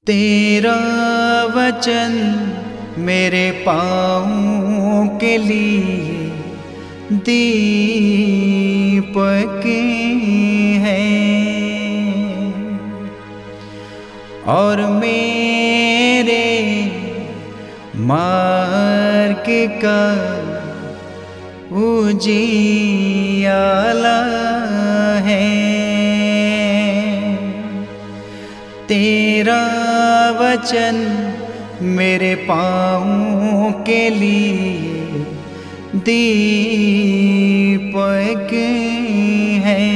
तेरा वचन मेरे पाँव के लिए दीपक है और मेरे मार्ग का उजियाला है। तेरा वचन मेरे पाँव के लिए दीपक है।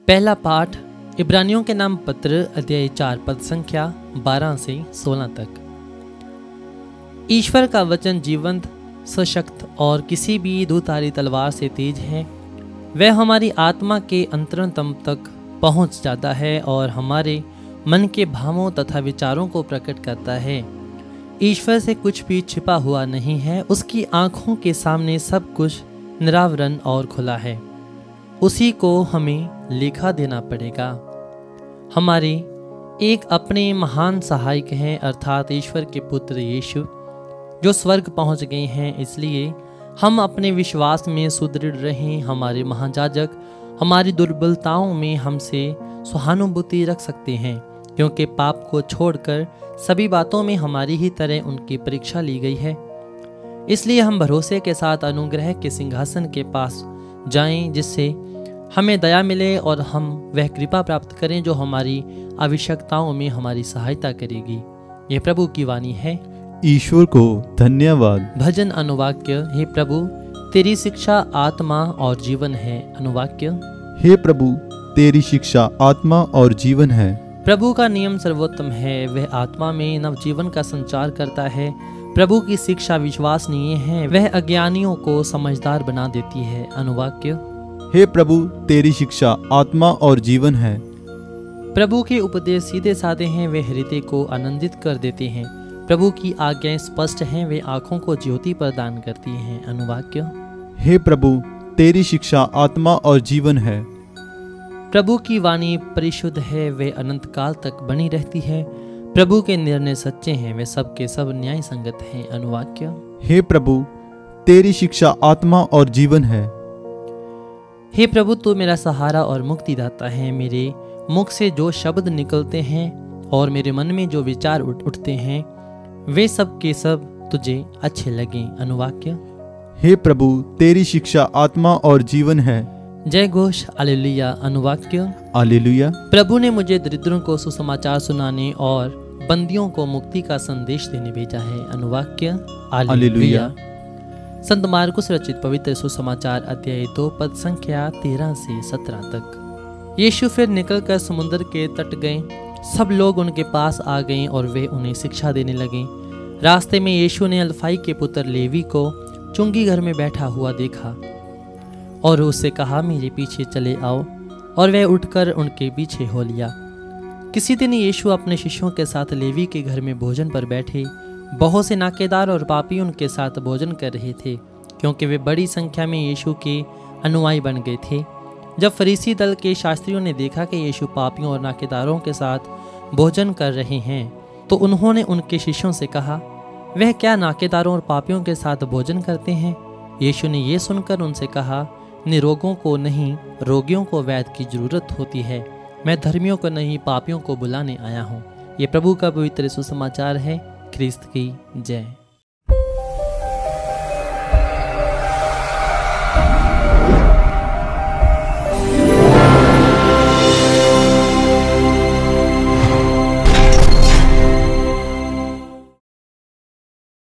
पहला पाठ इब्रानियों के नाम पत्र अध्याय 4 पद संख्या 12 से 16 तक। ईश्वर का वचन जीवंत, सशक्त और किसी भी दूधारी तलवार से तेज है। वह हमारी आत्मा के अंतरतम तक पहुंच जाता है और हमारे मन के भावों तथा विचारों को प्रकट करता है। ईश्वर से कुछ भी छिपा हुआ नहीं है। उसकी आंखों के सामने सब कुछ निरावरण और खुला है। उसी को हमें लेखा देना पड़ेगा। हमारे एक अपने महान सहायक हैं, अर्थात ईश्वर के पुत्र यीशु, जो स्वर्ग पहुंच गए हैं। इसलिए हम अपने विश्वास में सुदृढ़ रहें। हमारे महायाजक हमारी दुर्बलताओं में हमसे सहानुभूति रख सकते हैं, क्योंकि पाप को छोड़कर सभी बातों में हमारी ही तरह उनकी परीक्षा ली गई है। इसलिए हम भरोसे के साथ अनुग्रह के सिंहासन के पास जाएं, जिससे हमें दया मिले और हम वह कृपा प्राप्त करें जो हमारी आवश्यकताओं में हमारी सहायता करेगी। यह प्रभु की वाणी है। ईश्वर को धन्यवाद। भजन अनुवाक्य। हे प्रभु, तेरी शिक्षा आत्मा और जीवन है। अनुवाक्य। हे प्रभु, तेरी शिक्षा आत्मा और जीवन है। प्रभु का नियम सर्वोत्तम है। वह आत्मा में नवजीवन का संचार करता है। प्रभु की शिक्षा विश्वसनीय है। वह अज्ञानियों को समझदार बना देती है। अनुवाक्य। हे प्रभु, तेरी शिक्षा आत्मा और जीवन है। प्रभु के उपदेश सीधे साधे हैं। वे हृदय को आनंदित कर देते हैं। प्रभु की आज्ञाएं स्पष्ट हैं। वे आंखों को ज्योति प्रदान करती हैं। अनुवाक्य। हे प्रभु, तेरी शिक्षा आत्मा और जीवन है। प्रभु की वाणी परिशुद्ध है। वे अनंत काल तक बनी रहती है। प्रभु के निर्णय सच्चे हैं। वे सब के सब न्याय संगत हैं। अनुवाक्य। हे प्रभु, तेरी शिक्षा आत्मा और जीवन है। हे प्रभु, तू मेरा सहारा और मुक्तिदाता है। मेरे मुख से जो शब्द निकलते हैं और मेरे मन में जो विचार उठते हैं, वे सब के सब तुझे अच्छे लगे। अनुवाक्य। हे प्रभु, तेरी शिक्षा आत्मा और जीवन है। जय घोष हालेलुया। अनुवाक्य। हालेलुया। प्रभु ने मुझे दरिद्रों को सुसमाचार सुनाने और बंदियों को मुक्ति का संदेश देने भेजा है। अनुवाक्य। हालेलुया। संत मार्कुस रचित पवित्र सुसमाचार अध्याय 2 पद संख्या 13 से 17 तक। यीशु फिर निकलकर समुद्र के तट गए। सब लोग उनके पास आ गए और वे उन्हें शिक्षा देने लगे। रास्ते में यीशु ने अल्फाई के पुत्र लेवी को चुंगी घर में बैठा हुआ देखा और उससे कहा, मेरे पीछे चले आओ। और वह उठकर उनके पीछे हो लिया। किसी दिन यीशु अपने शिष्यों के साथ लेवी के घर में भोजन पर बैठे। बहुत से नाकेदार और पापी उनके साथ भोजन कर रहे थे, क्योंकि वे बड़ी संख्या में यीशु के अनुयायी बन गए थे। जब फरीसी दल के शास्त्रियों ने देखा कि यीशु पापियों और नाकेदारों के साथ भोजन कर रहे हैं, तो उन्होंने उनके शिष्यों से कहा, वह क्या नाकेदारों और पापियों के साथ भोजन करते हैं? यीशु ने यह सुनकर उनसे कहा, निरोगों को नहीं, रोगियों को वैद्य की जरूरत होती है। मैं धर्मियों को नहीं, पापियों को बुलाने आया हूँ। ये प्रभु का पवित्र सुसमाचार है। ख्रिस्त की जय।